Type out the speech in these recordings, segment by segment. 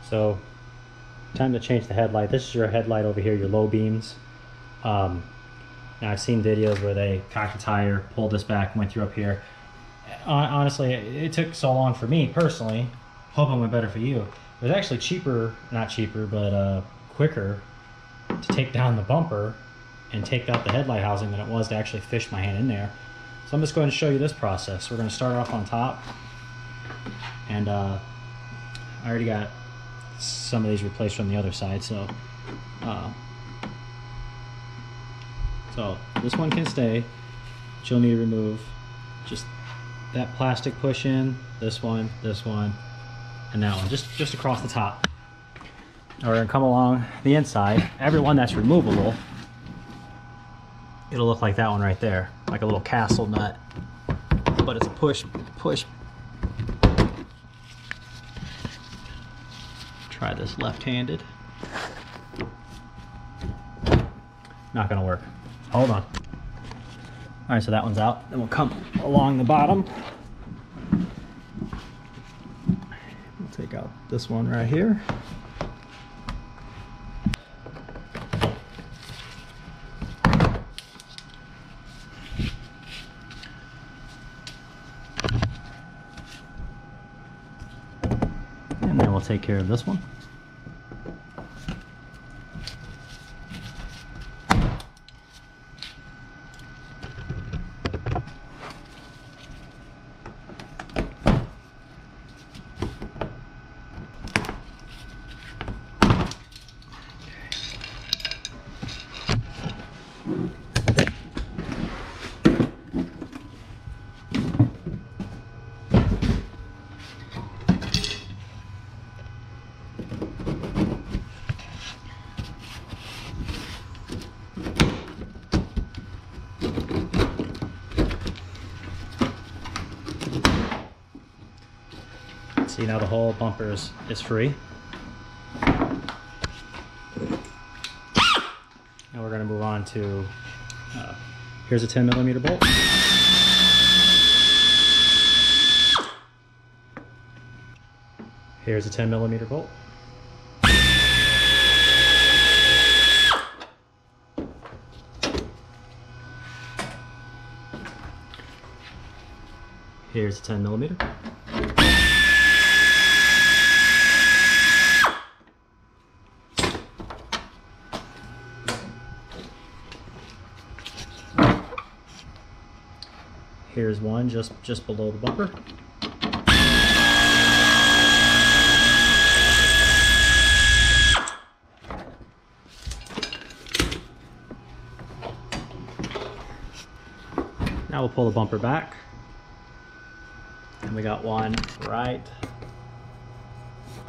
So time to change the headlight. This is your headlight over here, your low beams. Now I've seen videos where they cocked the tire, pulled this back, went through up here. Honestly, it took so long for me personally. Hoping it went better for you. It was actually cheaper, not cheaper, but quicker to take down the bumper and take out the headlight housing than it was to actually fish my hand in there. So I'm just going to show you this process. We're going to start off on top, and I already got some of these replaced from the other side. So this one can stay, but you'll need to remove just that plastic push in, this one, and that one, just across the top. Now we're gonna come along the inside. Every one that's removable, it'll look like that one right there, like a little castle nut, but it's a push. Try this left-handed. Not gonna work. Hold on. All right, so that one's out. Then we'll come along the bottom. We'll take out this one right here. And then we'll take care of this one. See, now the whole bumper is free. Now we're going to move on to, here's a 10mm bolt. Here's a 10mm bolt. Here's a 10mm. Here's one just below the bumper. Now we'll pull the bumper back. And we got one right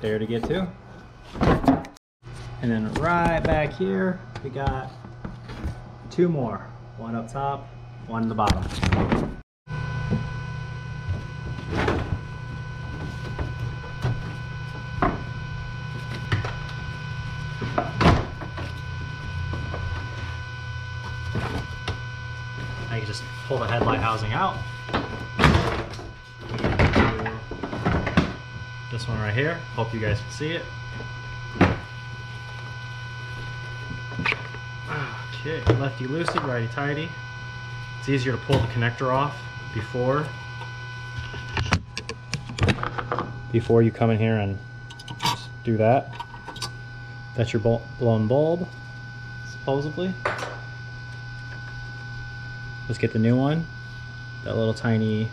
there to get to. And then right back here, we got two more. One up top, one in the bottom. I can just pull the headlight housing out. This one right here. Hope you guys can see it. Okay, lefty loosey, righty tighty. It's easier to pull the connector off before you come in here and just do that. That's your blown bulb, supposedly. Let's get the new one. That little tiny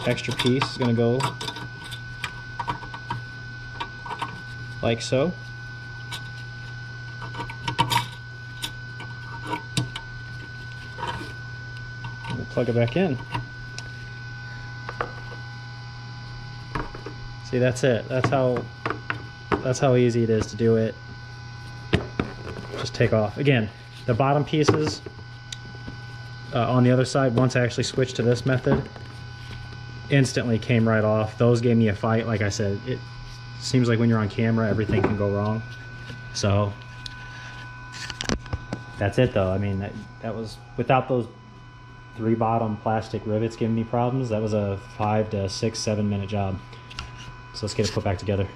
extra piece is going to go like so. And we'll plug it back in. See, that's it. That's how easy it is to do it. Just take off. Again, the bottom pieces on the other side, once I actually switched to this method, instantly came right off. Those gave me a fight. Like I said, it seems like when you're on camera, everything can go wrong. So that's it though. I mean, that was, without those 3 bottom plastic rivets giving me problems, that was a 5 to 6, 7 minute job. So let's get it put back together.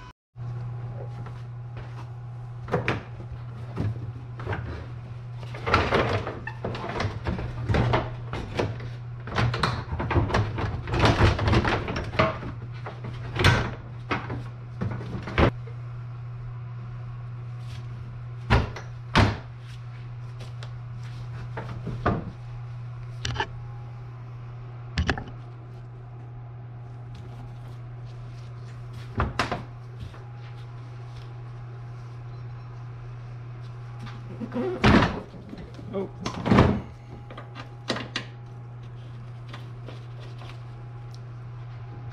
Oh.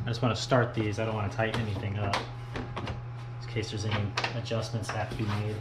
I just want to start these. I don't want to tighten anything up in case there's any adjustments that have to be made.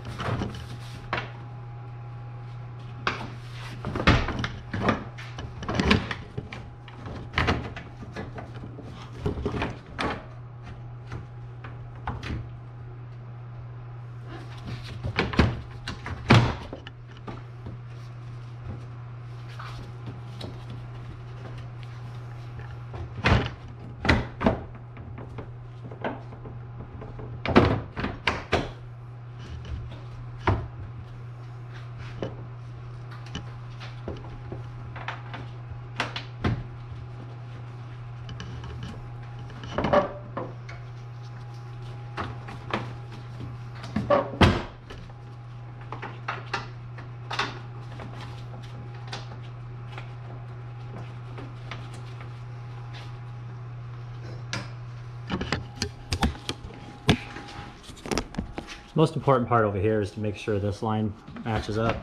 Most important part over here is to make sure this line matches up,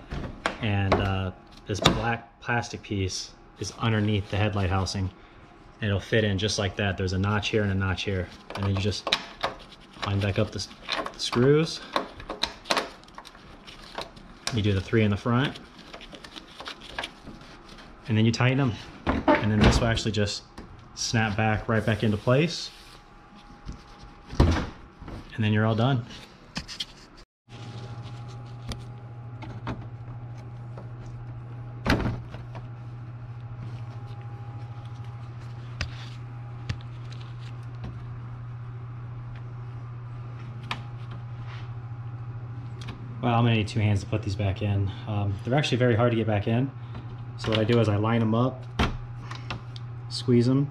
and this black plastic piece is underneath the headlight housing, and it'll fit in just like that. There's a notch here and a notch here, and then you just line back up the screws. You do the 3 in the front, and then you tighten them, and then this will actually just snap back right back into place, and then you're all done. Well, I'm gonna need 2 hands to put these back in. They're actually very hard to get back in. So what I do is I line them up, squeeze them,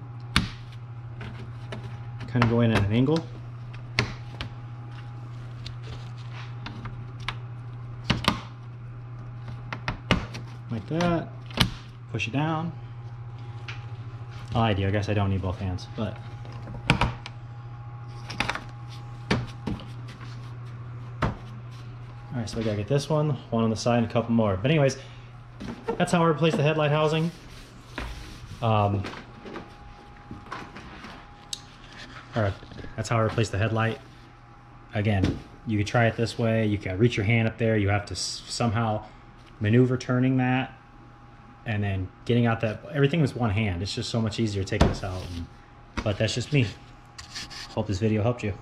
kind of go in at an angle. Like that, push it down. Oh, I do, I guess I don't need both hands, but. All right, so we gotta get this one on the side, and a couple more. But anyways, that's how I replace the headlight housing. Or that's how I replace the headlight. Again, you could try it this way. You can reach your hand up there. You have to somehow maneuver turning that, and then getting out that. Everything with one hand. It's just so much easier taking this out. But that's just me. Hope this video helped you.